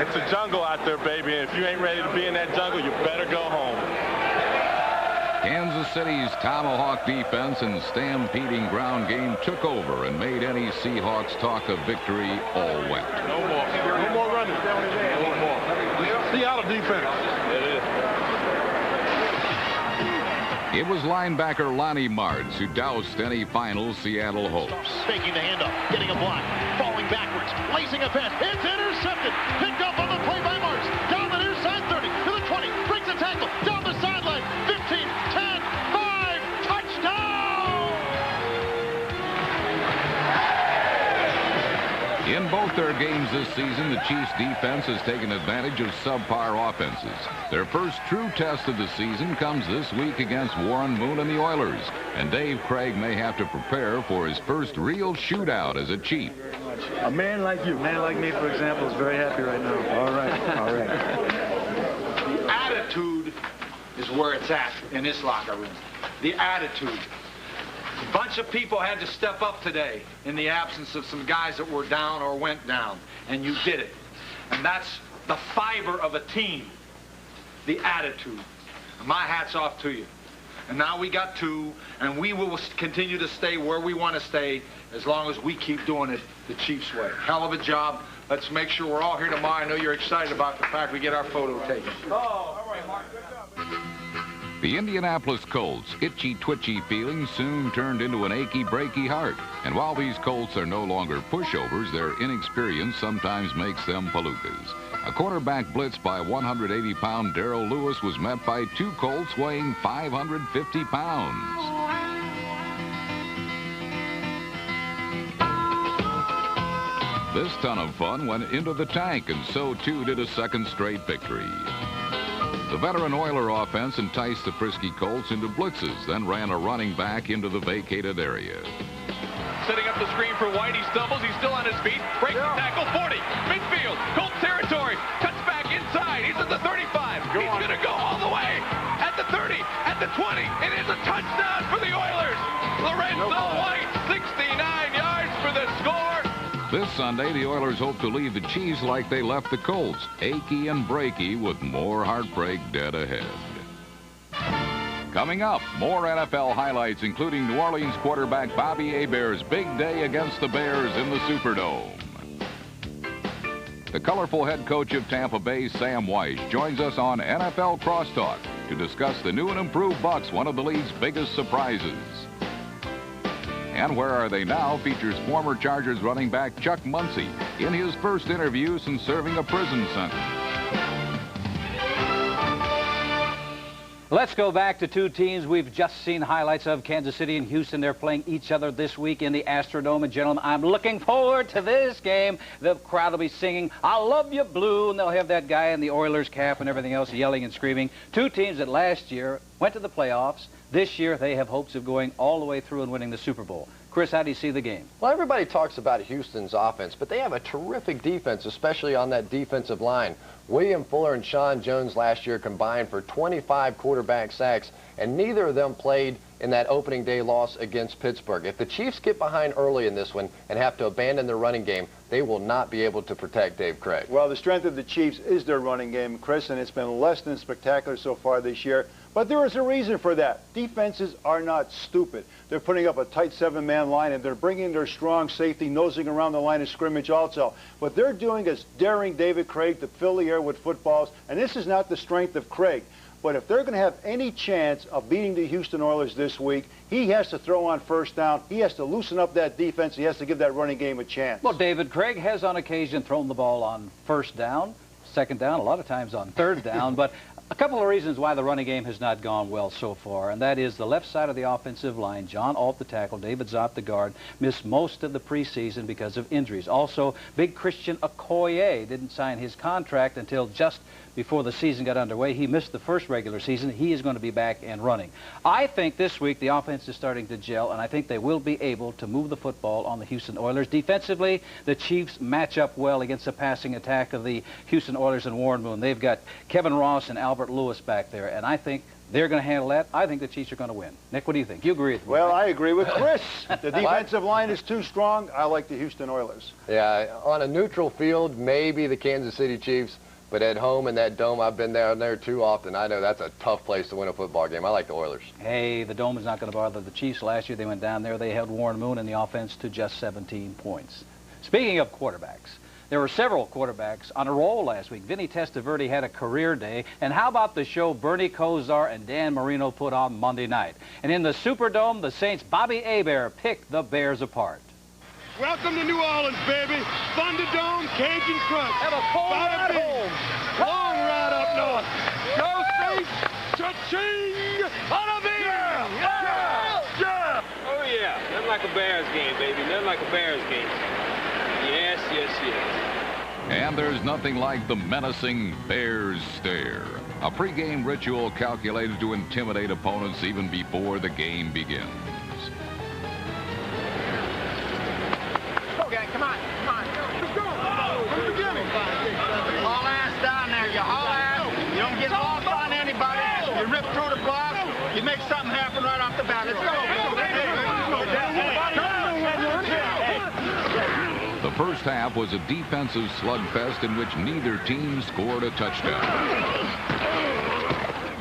It's a jungle out there, baby, and if you ain't ready to be in that jungle, you better go home. Kansas City's tomahawk defense and stampeding ground game took over and made any Seahawks talk of victory all wet. No more running. No more. Seattle defense. It is. It was linebacker Lonnie Martz who doused any final Seattle hopes. Faking the handoff, getting a block, falling backwards, placing a pass. It's intercepted. Picked up on the play by Martz. Down the near side 30 to the 20. Breaks the tackle. Down the sideline. 15, 10, 5. Touchdown! In both their games this season, the Chiefs' defense has taken advantage of subpar offenses. Their first true test of the season comes this week against Warren Moon and the Oilers, and Dave Craig may have to prepare for his first real shootout as a Chief. A man like you, a man like me, for example, is very happy right now. All right. The attitude is where it's at in this locker room. The attitude. A bunch of people had to step up today in the absence of some guys that were down or went down, and you did it. And that's the fiber of a team, the attitude. And my hat's off to you. And now we got 2, and we will continue to stay where we want to stay as long as we keep doing it the Chiefs way. Hell of a job. Let's make sure we're all here tomorrow. I know you're excited about the fact we get our photo taken. Oh, all right, Mark. Good job. The Indianapolis Colts' itchy-twitchy feelings soon turned into an achy-breaky heart. And while these Colts are no longer pushovers, their inexperience sometimes makes them palookas. A quarterback blitz by 180-pound Darrell Lewis was met by 2 Colts weighing 550 pounds. This ton of fun went into the tank, and so too did a second straight victory. The veteran Oiler offense enticed the frisky Colts into blitzes, then ran a running back into the vacated area. Setting up the screen for White. He stumbles. He's still on his feet. Breaks the tackle. 40. Midfield. Colts territory. Cuts back inside. He's at the 35. He's going to go all the way. At the 30. At the 20. It is a touchdown for the Oilers. Lorenzo White. 69 yards for the score. This Sunday, the Oilers hope to leave the Chiefs like they left the Colts, achy and breaky with more heartbreak dead ahead. Coming up, more NFL highlights, including New Orleans quarterback Bobby Hebert's big day against the Bears in the Superdome. The colorful head coach of Tampa Bay, Sam Wyche, joins us on NFL Crosstalk to discuss the new and improved Bucs, one of the league's biggest surprises. And Where Are They Now features former Chargers running back Chuck Muncie in his first interview since serving a prison sentence. Let's go back to 2 teams we've just seen highlights of, Kansas City and Houston. They're playing each other this week in the Astrodome. And, gentlemen, I'm looking forward to this game. The crowd will be singing, "I love you, blue," and they'll have that guy in the Oilers cap and everything else yelling and screaming. 2 teams that last year went to the playoffs. This year, they have hopes of going all the way through and winning the Super Bowl. Chris, how do you see the game? Well, everybody talks about Houston's offense, but they have a terrific defense, especially on that defensive line. William Fuller and Sean Jones last year combined for 25 quarterback sacks, and neither of them played in that opening day loss against Pittsburgh. If the Chiefs get behind early in this one and have to abandon their running game, they will not be able to protect Dave Craig. Well, the strength of the Chiefs is their running game, Chris, and it's been less than spectacular so far this year. But there is a reason for that. Defenses are not stupid. They're putting up a tight 7-man line, and they're bringing their strong safety nosing around the line of scrimmage also. What they're doing is daring David Craig to fill the air with footballs, and this is not the strength of Craig. But if they're going to have any chance of beating the Houston Oilers this week, he has to throw on first down. He has to loosen up that defense. He has to give that running game a chance. Well, David Craig has on occasion thrown the ball on first down, second down, a lot of times on third down, but a couple of reasons why the running game has not gone well so far, and that is the left side of the offensive line. John Alt, the tackle, David Zott, the guard, missed most of the preseason because of injuries. Also, big Christian Okoye didn't sign his contract until just before the season got underway. He missed the first regular season. He is going to be back and running. I think this week the offense is starting to gel, and I think they will be able to move the football on the Houston Oilers. Defensively, the Chiefs match up well against the passing attack of the Houston Oilers and Warren Moon. They've got Kevin Ross and Albert Lewis back there, and I think they're going to handle that. I think the Chiefs are going to win. Nick, what do you think? You agree with me? Well, I agree with Chris. The defensive line is too strong. I like the Houston Oilers. Yeah, on a neutral field, maybe the Kansas City Chiefs. But at home in that dome, I've been down there too often. I know that's a tough place to win a football game. I like the Oilers. Hey, the dome is not going to bother the Chiefs. Last year they went down there. They held Warren Moon and the offense to just 17 points. Speaking of quarterbacks, there were several quarterbacks on a roll last week. Vinny Testaverde had a career day. And how about the show Bernie Kosar and Dan Marino put on Monday night? And in the Superdome, the Saints' Bobby Hebert picked the Bears apart. Welcome to New Orleans, baby. Thunderdome, Cajun Crunch. Have a cold ride home. Long ride up north. Go Saints. Cha-ching. On a beer. Yeah. Oh, yeah. Nothing like a Bears game, baby. Nothing like a Bears game. Yes, yes, yes. And there's nothing like the menacing Bears stare. A pregame ritual calculated to intimidate opponents even before the game begins. Come on, come on. Let's go. From the beginning. Haul ass down there. You haul ass. You don't get lost on anybody. You rip through the block. You make something happen right off the bat. Let's go. The first half was a defensive slugfest in which neither team scored a touchdown.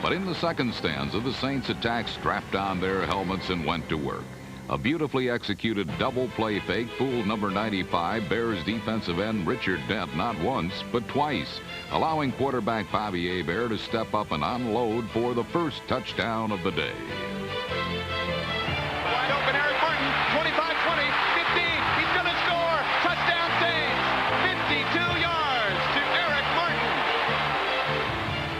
But in the second stanza, the Saints attack strapped on their helmets and went to work. A beautifully executed double play fake fooled number 95 Bears defensive end Richard Dent not once, but twice, allowing quarterback Bobby Hebert to step up and unload for the first touchdown of the day. Wide open, Eric Martin, 25-20, 15. He's going to score. Touchdown Saints. 52 yards to Eric Martin.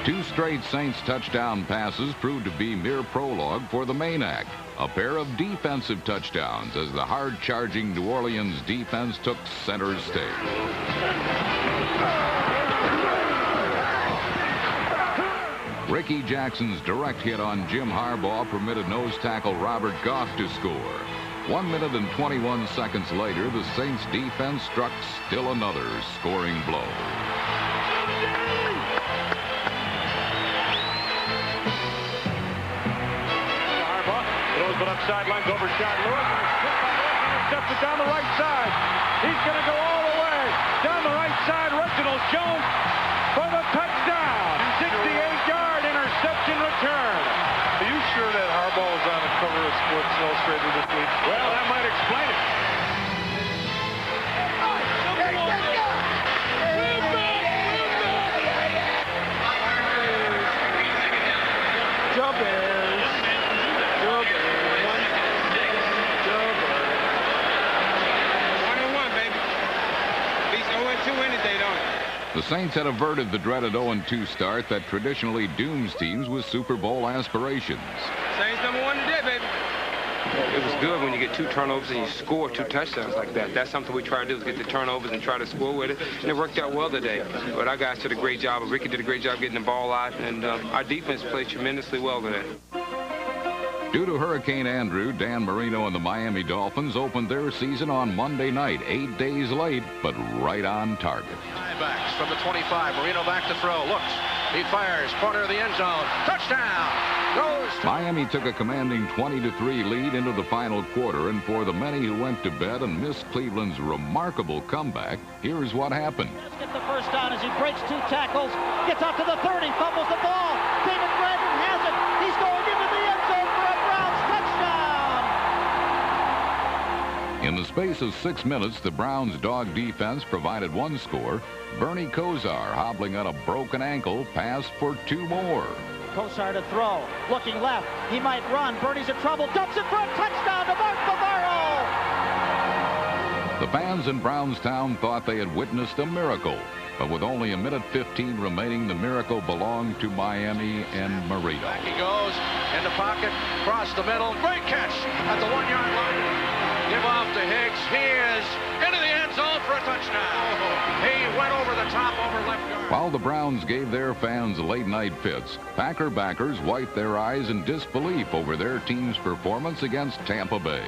Two straight Saints touchdown passes proved to be mere prologue for the main act. A pair of defensive touchdowns as the hard-charging New Orleans defense took center stage. Ricky Jackson's direct hit on Jim Harbaugh permitted nose tackle Robert Goff to score. 1 minute and 21 seconds later, the Saints defense struck still another scoring blow. But up sideline, overshot Lewis. Steps it down the right side. He's going to go all the way. Down the right side, Reginald Jones for the touchdown. 68-yard interception return. Are you sure that Harbaugh was on the cover of Sports Illustrated this week? Well, that might explain it. The Saints had averted the dreaded 0-2 start that traditionally dooms teams with Super Bowl aspirations. Saints number one today, baby. It was good when you get 2 turnovers and you score 2 touchdowns like that. That's something we try to do, is get the turnovers and try to score with it. And it worked out well today. But our guys did a great job. Ricky did a great job getting the ball out. And our defense played tremendously well today. Due to Hurricane Andrew, Dan Marino and the Miami Dolphins opened their season on Monday night, 8 days late, but right on target. Backs from the 25. Marino back to throw. Looks. He fires. Corner of the end zone. Touchdown. Goes Miami took a commanding 20-3 lead into the final quarter, and for the many who went to bed and missed Cleveland's remarkable comeback, here's what happened. Let's get the first down as he breaks 2 tackles, gets out to the 30, fumbles the ball. David Brandon has it. He's going into the end zone for a Browns touchdown. In the space of 6 minutes, the Browns' dog defense provided 1 score. Bernie Kosar, hobbling on a broken ankle, passed for 2 more. Kosar to throw, looking left. He might run. Bernie's in trouble. Dumps it for a touchdown to Mark Bavaro. The fans in Brownstown thought they had witnessed a miracle. But with only 1:15 remaining, the miracle belonged to Miami and Marino. Back he goes in the pocket, across the middle. Great catch at the 1-yard line. Give off to Higgs. He is into the end zone for a touchdown. He went over the top over left guard. While the Browns gave their fans late-night fits, Packer backers wiped their eyes in disbelief over their team's performance against Tampa Bay.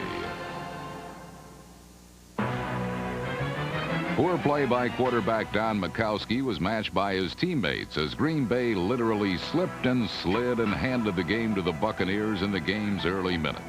Poor play by quarterback Don Majkowski was matched by his teammates as Green Bay literally slipped and slid and handed the game to the Buccaneers in the game's early minutes.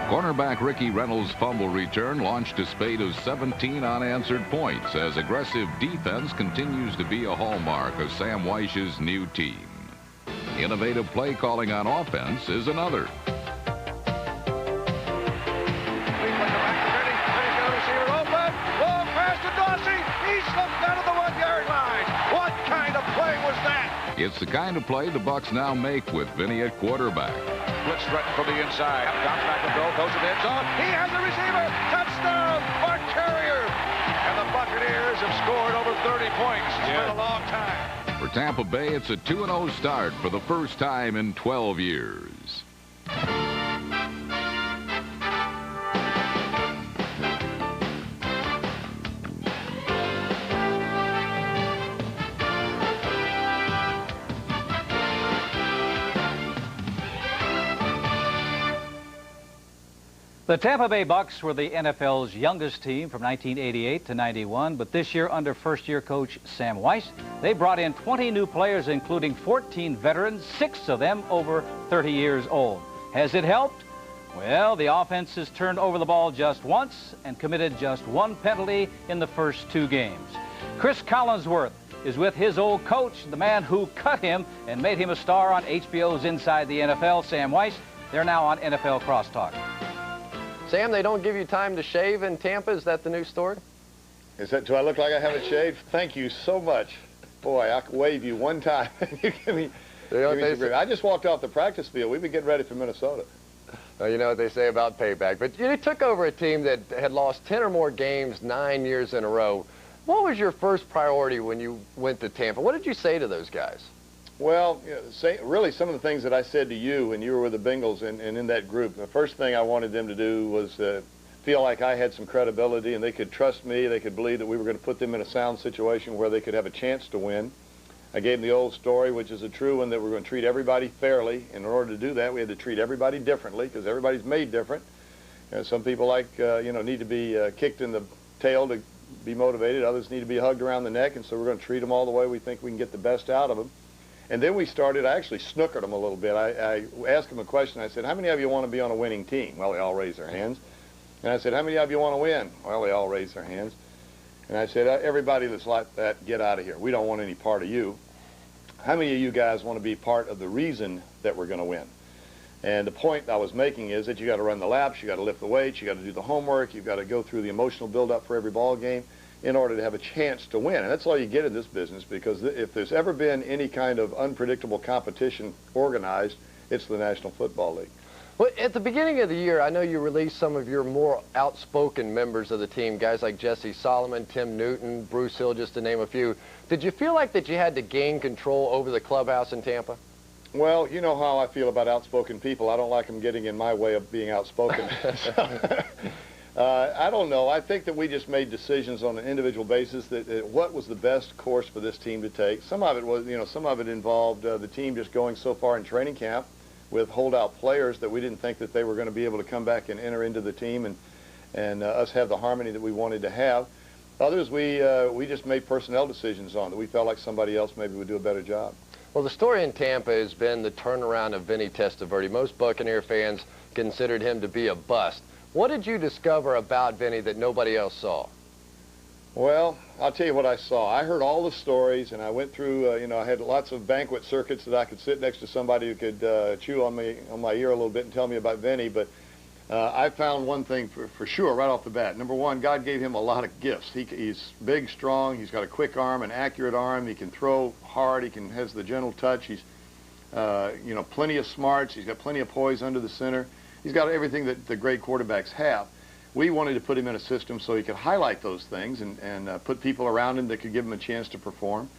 Cornerback Ricky Reynolds' fumble return launched a spate of 17 unanswered points as aggressive defense continues to be a hallmark of Sam Wyche's new team. Innovative play calling on offense is another. It's the kind of play the Bucs now make with Vinny at quarterback. Blitz threatened from the inside. Comes back to throw, goes to the end zone. He has a receiver. Touchdown, Mark Carrier. And the Buccaneers have scored over 30 points. It's been a long time. For Tampa Bay, it's a 2-0 start for the first time in 12 years. The Tampa Bay Bucs were the NFL's youngest team from 1988 to 91, but this year under first-year coach Sam Wyche, they brought in 20 new players, including 14 veterans, 6 of them over 30 years old. Has it helped? Well, the offense has turned over the ball just once and committed just 1 penalty in the first 2 games. Chris Collinsworth is with his old coach, the man who cut him and made him a star on HBO's Inside the NFL, Sam Wyche. They're now on NFL Crosstalk. Sam, they don't give you time to shave in Tampa. Is that the new story? Is that, do I look like I haven't shaved? Thank you so much. Boy, I can wave you one time. You give me I just walked off the practice field. We've been getting ready for Minnesota. Well, you know what they say about payback. But you took over a team that had lost 10 or more games 9 years in a row. What was your first priority when you went to Tampa? What did you say to those guys? Well, really some of the things that I said to you when you were with the Bengals and in that group, the first thing I wanted them to do was feel like I had some credibility and they could trust me. They could believe that we were going to put them in a sound situation where they could have a chance to win. I gave them the old story, which is a true one, that we're going to treat everybody fairly. In order to do that, we had to treat everybody differently because everybody's made different. Some people need to be kicked in the tail to be motivated. Others need to be hugged around the neck, and so we're going to treat them all the way we think we can get the best out of them. And then we started, I actually snookered them a little bit. I asked them a question. I said, how many of you want to be on a winning team? Well, they all raised their hands. And I said, how many of you want to win? Well, they all raised their hands. And I said, everybody that's like that, get out of here. We don't want any part of you. How many of you guys want to be part of the reason that we're going to win? And the point I was making is that you got to run the laps, you got to lift the weights, you got to do the homework, you've got to go through the emotional build-up for every ball game in order to have a chance to win. And that's all you get in this business, because if there's ever been any kind of unpredictable competition organized, it's the National Football League. Well, at the beginning of the year, I know you released some of your more outspoken members of the team, guys like Jesse Solomon, Tim Newton, Bruce Hill, just to name a few. Did you feel like that you had to gain control over the clubhouse in Tampa? Well, you know how I feel about outspoken people. I don't like them getting in my way of being outspoken. I don't know. I think that we just made decisions on an individual basis that what was the best course for this team to take. Some of it was, some of it involved the team just going so far in training camp with holdout players that we didn't think that they were going to be able to come back and enter into the team and us have the harmony that we wanted to have. Others we just made personnel decisions on that we felt like somebody else maybe would do a better job. Well, the story in Tampa has been the turnaround of Vinny Testaverde. Most Buccaneer fans considered him to be a bust. What did you discover about Vinny that nobody else saw? Well, I'll tell you what I saw. I heard all the stories, and I went through, you know, I had lots of banquet circuits that I could sit next to somebody who could chew on my ear a little bit and tell me about Vinny, but I found one thing for sure right off the bat. Number one, God gave him a lot of gifts. He's big, strong, he's got a quick arm, an accurate arm, he can throw hard, has the gentle touch, he's, you know, plenty of smarts, he's got plenty of poise under the center. He's got everything that the great quarterbacks have. We wanted to put him in a system so he could highlight those things and put people around him that could give him a chance to perform.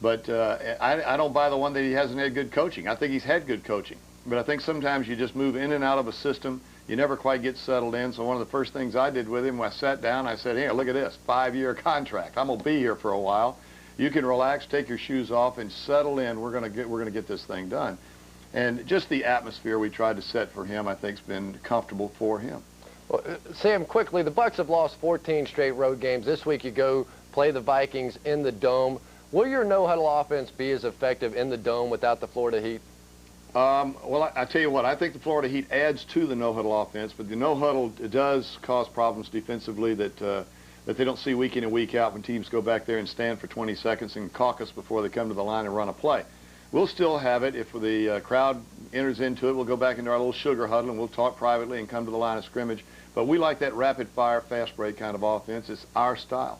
But I don't buy the one that he hasn't had good coaching. I think he's had good coaching. But I think sometimes you just move in and out of a system. You never quite get settled in. So one of the first things I did with him, when I sat down, I said, here, look at this, 5-year contract. I'm going to be here for a while. You can relax, take your shoes off, and settle in. We're going to get this thing done. And just the atmosphere we tried to set for him, I think, has been comfortable for him. Well, Sam, quickly, the Bucs have lost 14 straight road games. This week you go play the Vikings in the Dome. Will your no-huddle offense be as effective in the Dome without the Florida Heat? Well, I tell you what, I think the Florida Heat adds to the no-huddle offense, but the no-huddle does cause problems defensively that they don't see week in and week out when teams go back there and stand for 20 seconds and caucus before they come to the line and run a play. We'll still have it. If the crowd enters into it, we'll go back into our little sugar huddle and we'll talk privately and come to the line of scrimmage. But we like that rapid-fire, fast-break kind of offense. It's our style.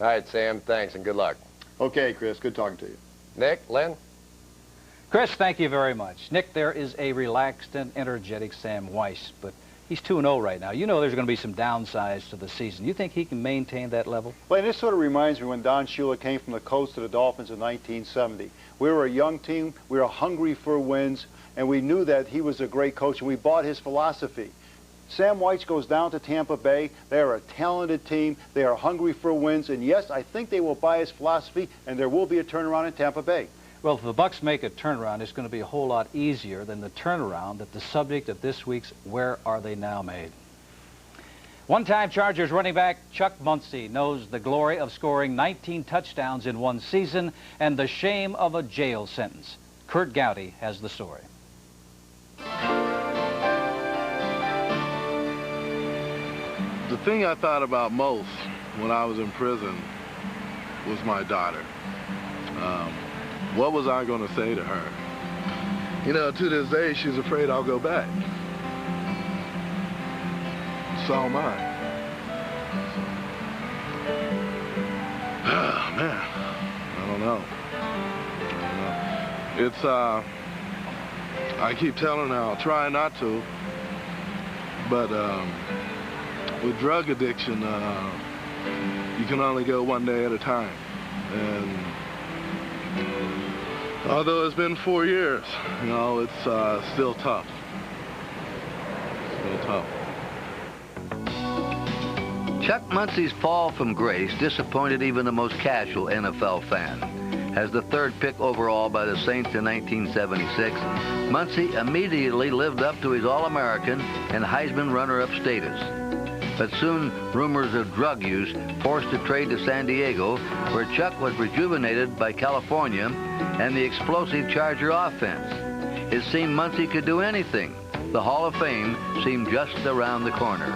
All right, Sam, thanks and good luck. Okay, Chris, good talking to you. Nick, Len? Chris, thank you very much. Nick, there is a relaxed and energetic Sam Weiss, but he's 2-0 right now. You know there's going to be some downsides to the season. You think he can maintain that level? Well, and this sort of reminds me when Don Shula came from the Colts to the Dolphins in 1970. We were a young team, we were hungry for wins, and we knew that he was a great coach, and we bought his philosophy. Sam Weiss goes down to Tampa Bay. They are a talented team. They are hungry for wins, and yes, I think they will buy his philosophy, and there will be a turnaround in Tampa Bay. Well, if the Bucs make a turnaround, it's going to be a whole lot easier than the turnaround that the subject of this week's Where Are They Now made. One-time Chargers running back Chuck Muncie knows the glory of scoring 19 touchdowns in one season and the shame of a jail sentence. Kurt Gowdy has the story. The thing I thought about most when I was in prison was my daughter. What was I going to say to her? You know, to this day, she's afraid I'll go back. So am I. Oh, man, I don't know. It's, I keep telling her I'll try not to, but with drug addiction, you can only go one day at a time. And although it's been 4 years, you know, it's still tough. Still tough. Chuck Muncie's fall from grace disappointed even the most casual NFL fan. As the third pick overall by the Saints in 1976, Muncie immediately lived up to his All-American and Heisman runner-up status. But soon, rumors of drug use forced a trade to San Diego, where Chuck was rejuvenated by California and the explosive Charger offense. It seemed Muncie could do anything. The Hall of Fame seemed just around the corner.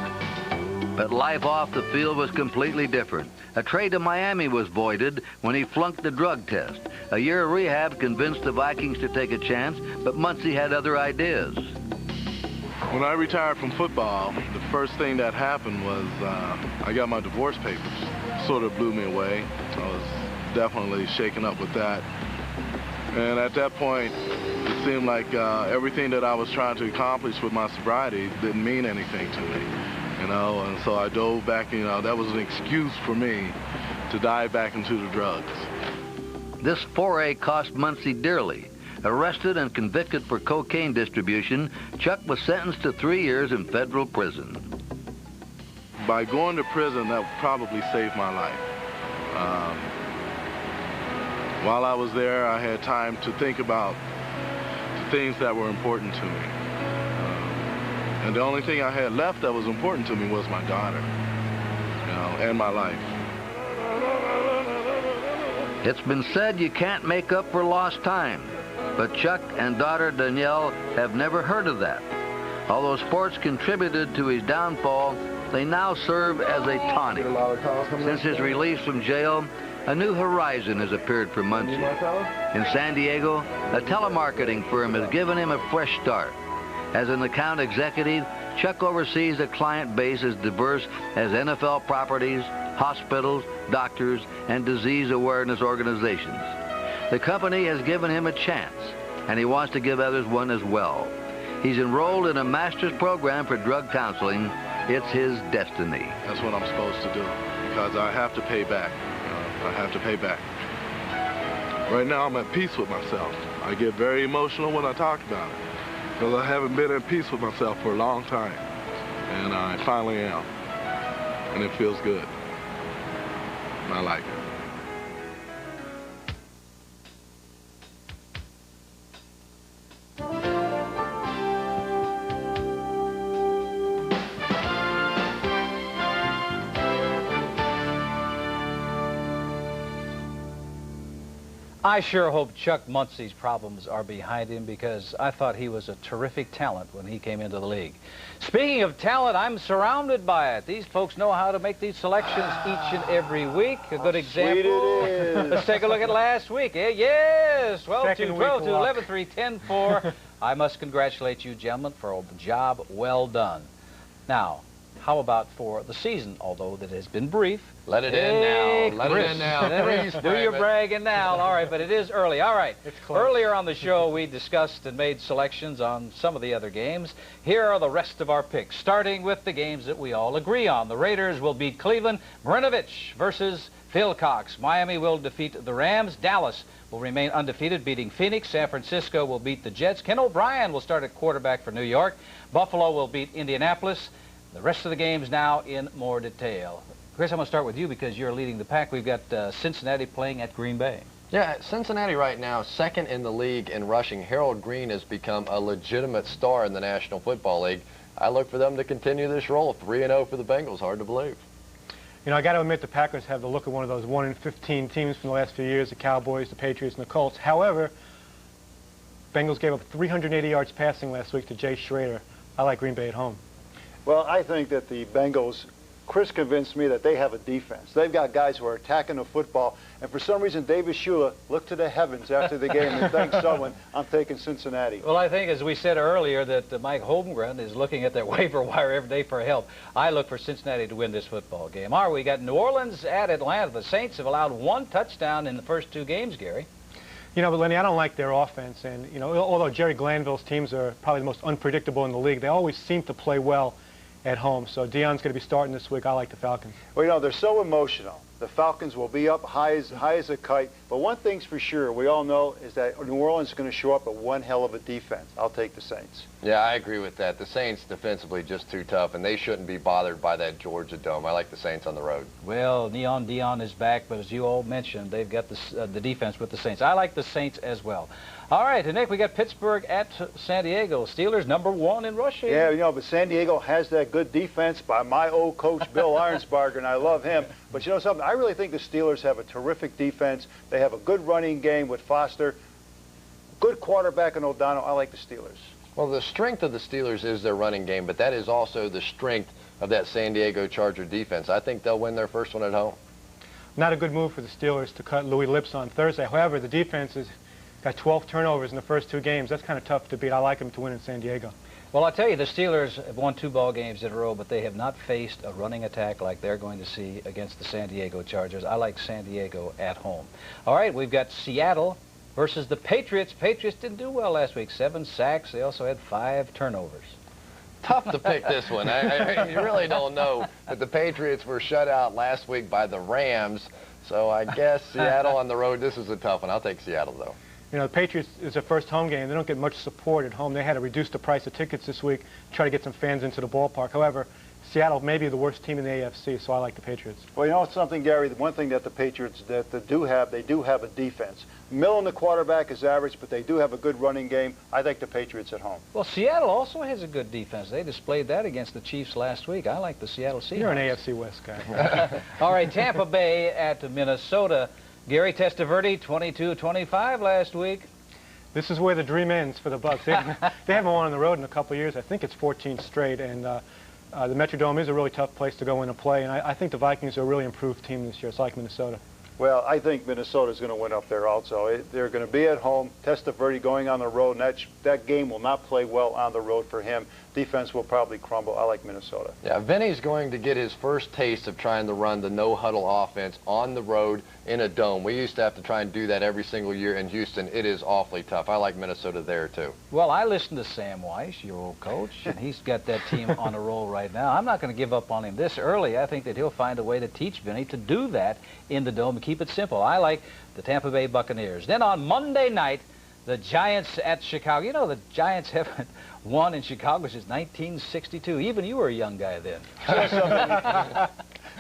But life off the field was completely different. A trade to Miami was voided when he flunked the drug test. A year of rehab convinced the Vikings to take a chance, but Muncie had other ideas. When I retired from football, the first thing that happened was I got my divorce papers. Sort of blew me away. I was definitely shaken up with that. And at that point, it seemed like everything that I was trying to accomplish with my sobriety didn't mean anything to me, you know, and so I dove back, you know, that was an excuse for me to dive back into the drugs. This foray cost Muncie dearly. Arrested and convicted for cocaine distribution, Chuck was sentenced to 3 years in federal prison. By going to prison, that probably saved my life. While I was there, I had time to think about the things that were important to me. And the only thing I had left that was important to me was my daughter, you know, and my life. It's been said you can't make up for lost time, but Chuck and daughter Danielle have never heard of that. Although sports contributed to his downfall, they now serve as a tonic. Since his release from jail, a new horizon has appeared for Muncy. In San Diego, a telemarketing firm has given him a fresh start. As an account executive, Chuck oversees a client base as diverse as NFL properties, hospitals, doctors, and disease awareness organizations. The company has given him a chance, and he wants to give others one as well. He's enrolled in a master's program for drug counseling. It's his destiny. That's what I'm supposed to do, because I have to pay back. I have to pay back. Right now, I'm at peace with myself. I get very emotional when I talk about it, because I haven't been at peace with myself for a long time, and I finally am, and it feels good. I like it. I sure hope Chuck Muncy's problems are behind him, because I thought he was a terrific talent when he came into the league. Speaking of talent, I'm surrounded by it. These folks know how to make these selections each and every week. A good example. Let's take a look at last week. Yes, 12-2, 12-2, 11-3, 10-4. I must congratulate you, gentlemen, for a job well done. Now, how about for the season, although that has been brief? Let it in now. Let it in now. Do your bragging now. All right, but it is early. All right. Earlier on the show, we discussed and made selections on some of the other games. Here are the rest of our picks, starting with the games that we all agree on. The Raiders will beat Cleveland. Brinovich versus Phil Cox. Miami will defeat the Rams. Dallas will remain undefeated, beating Phoenix. San Francisco will beat the Jets. Ken O'Brien will start at quarterback for New York. Buffalo will beat Indianapolis. The rest of the games now in more detail. Chris, I'm going to start with you because you're leading the pack. We've got Cincinnati playing at Green Bay. Yeah, Cincinnati right now, second in the league in rushing. Harold Green has become a legitimate star in the National Football League. I look for them to continue this role. 3-0 for the Bengals, hard to believe. You know, I got to admit the Packers have the look of one of those 1-in-15 teams from the last few years, the Cowboys, the Patriots, and the Colts. However, Bengals gave up 380 yards passing last week to Jay Schrader. I like Green Bay at home. Well, I think that the Bengals, Chris convinced me that they have a defense. They've got guys who are attacking the football, and for some reason, David Shula looked to the heavens after the game and thanked someone. I'm taking Cincinnati. Well, I think, as we said earlier, that Mike Holmgren is looking at their waiver wire every day for help. I look for Cincinnati to win this football game. All right, we got New Orleans at Atlanta. The Saints have allowed 1 touchdown in the first 2 games, Gary. You know, but Lenny, I don't like their offense, and, you know, although Jerry Glanville's teams are probably the most unpredictable in the league, they always seem to play well at home. So Deion's going to be starting this week. I like the Falcons. Well, you know, they're so emotional. The Falcons will be up high as a kite. But one thing's for sure, we all know, is that New Orleans is going to show up at one hell of a defense. I'll take the Saints. Yeah, I agree with that. The Saints defensively just too tough, and they shouldn't be bothered by that Georgia Dome. I like the Saints on the road. Well, Neon Deion is back, but as you all mentioned, they've got the defense with the Saints. I like the Saints as well. All right, and Nick, we got Pittsburgh at San Diego. Steelers #1 in rushing. Yeah, you know, but San Diego has that good defense by my old coach, Bill Arnsparger, and I love him. But you know something? I really think the Steelers have a terrific defense. They have a good running game with Foster. Good quarterback in O'Donnell. I like the Steelers. Well, the strength of the Steelers is their running game, but that is also the strength of that San Diego Charger defense. I think they'll win their first one at home. Not a good move for the Steelers to cut Louis Lips on Thursday. However, the defense has got 12 turnovers in the first 2 games. That's kind of tough to beat. I like them to win in San Diego. Well, I tell you, the Steelers have won 2 ball games in a row, but they have not faced a running attack like they're going to see against the San Diego Chargers. I like San Diego at home. All right, we've got Seattle versus the Patriots. Patriots didn't do well last week. 7 sacks. They also had 5 turnovers. Tough to pick this one. You really don't know. But the Patriots were shut out last week by the Rams, so I guess Seattle on the road. This is a tough one. I'll take Seattle, though. You know, the Patriots is their first home game. They don't get much support at home. They had to reduce the price of tickets this week to try to get some fans into the ballpark. However, Seattle may be the worst team in the AFC, so I like the Patriots. Well, you know something, Gary? The one thing that the Patriots they do have a defense. Millen, the quarterback, is average, but they do have a good running game. I think the Patriots at home. Well, Seattle also has a good defense. They displayed that against the Chiefs last week. I like the Seattle Seahawks. You're an AFC West guy. All right, Tampa Bay at Minnesota. Gary Testaverde, 22-25 last week. This is where the dream ends for the Bucs. They haven't won on the road in a couple of years. I think it's 14 straight, and the Metrodome is a really tough place to go in and play, and I think the Vikings are a really improved team this year. It's like Minnesota. Well, I think Minnesota's going to win up there also. They're going to be at home. Testaverde going on the road, and that game will not play well on the road for him. Defense will probably crumble. I like Minnesota. Yeah, Vinny's going to get his first taste of trying to run the no-huddle offense on the road in a dome. We used to have to try and do that every single year in Houston. It is awfully tough. I like Minnesota there, too. Well, I listened to Sam Weiss, your old coach, and he's got that team on a roll right now. I'm not going to give up on him this early. I think that he'll find a way to teach Vinny to do that in the dome and keep it simple. I like the Tampa Bay Buccaneers. Then on Monday night, the Giants at Chicago. You know, the Giants haven't won in Chicago since 1962. Even you were a young guy then.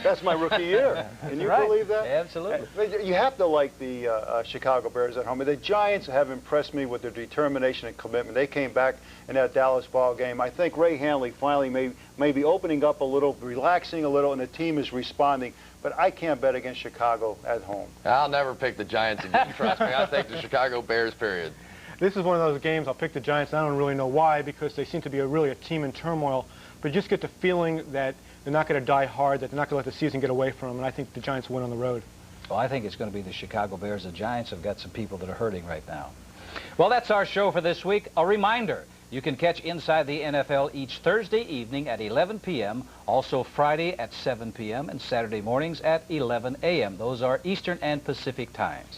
That's my rookie year. Can you believe that? Absolutely. You have to like the Chicago Bears at home. The Giants have impressed me with their determination and commitment. They came back in that Dallas ball game. I think Ray Handley finally may be opening up a little, relaxing a little, and the team is responding. But I can't bet against Chicago at home. I'll never pick the Giants again, trust me. I'll take the Chicago Bears, period. This is one of those games I'll pick the Giants. I don't really know why, because they seem to be really a team in turmoil. But you just get the feeling that they're not going to die hard, that they're not going to let the season get away from them, and I think the Giants win on the road. Well, I think it's going to be the Chicago Bears. The Giants have got some people that are hurting right now. Well, that's our show for this week. A reminder, you can catch Inside the NFL each Thursday evening at 11 p.m., also Friday at 7 p.m., and Saturday mornings at 11 a.m. Those are Eastern and Pacific times.